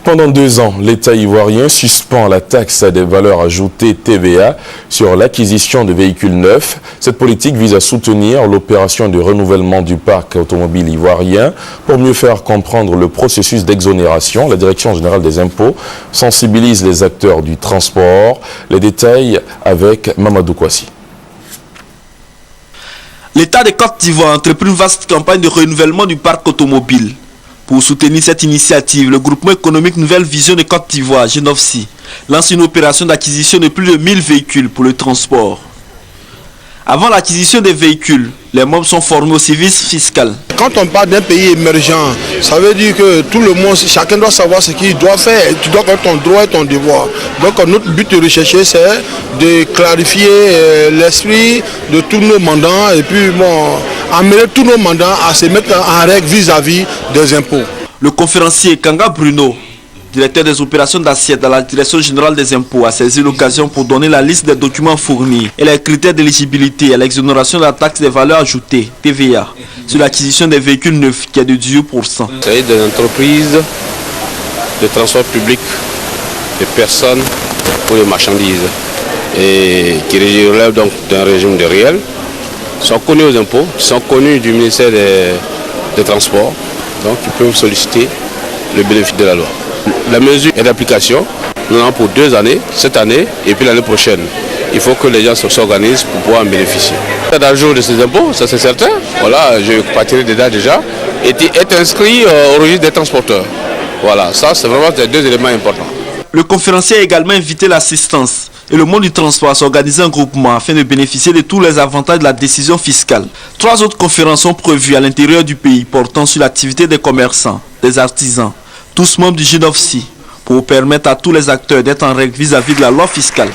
Pendant 2 ans, l'État ivoirien suspend la taxe des valeurs ajoutées TVA sur l'acquisition de véhicules neufs. Cette politique vise à soutenir l'opération de renouvellement du parc automobile ivoirien. Pour mieux faire comprendre le processus d'exonération, la Direction générale des impôts sensibilise les acteurs du transport. Les détails avec Mamadou Kouassi. L'État de Côte d'Ivoire a entrepris une vaste campagne de renouvellement du parc automobile. Pour soutenir cette initiative, le groupement économique Nouvelle Vision de Côte d'Ivoire, Genovsi, lance une opération d'acquisition de plus de 1000 véhicules pour le transport. Avant l'acquisition des véhicules, les membres sont formés au service fiscal. Quand on parle d'un pays émergent, ça veut dire que tout le monde, chacun doit savoir ce qu'il doit faire. Tu dois faire ton droit et ton devoir. Donc notre but de rechercher, c'est de clarifier l'esprit de tous nos mandants et puis amener tous nos mandants à se mettre en règle vis-à-vis des impôts. Le conférencier Kanga Bruno, directeur des opérations d'assiette dans la Direction générale des impôts, a saisi l'occasion pour donner la liste des documents fournis et les critères d'éligibilité à l'exonération de la taxe des valeurs ajoutées, TVA, sur l'acquisition des véhicules neufs qui est de 18%. Il s'agit des entreprises de transport public de personnes ou de marchandises et qui relèvent donc d'un régime de réel, sont connus aux impôts, sont connus du ministère des Transports, donc ils peuvent solliciter le bénéfice de la loi. La mesure est d'application, nous en avons pour 2 années, cette année et puis l'année prochaine. Il faut que les gens s'organisent pour pouvoir en bénéficier. Dans le jour de ces impôts, ça c'est certain, voilà, je partirai des dates déjà, et être inscrit au registre des transporteurs. Voilà, ça c'est vraiment les 2 éléments importants. Le conférencier a également invité l'assistance et le monde du transport à s'organiser en groupement afin de bénéficier de tous les avantages de la décision fiscale. 3 autres conférences sont prévues à l'intérieur du pays portant sur l'activité des commerçants, des artisans, tous membres du Genovsi, pour permettre à tous les acteurs d'être en règle vis-à-vis de la loi fiscale.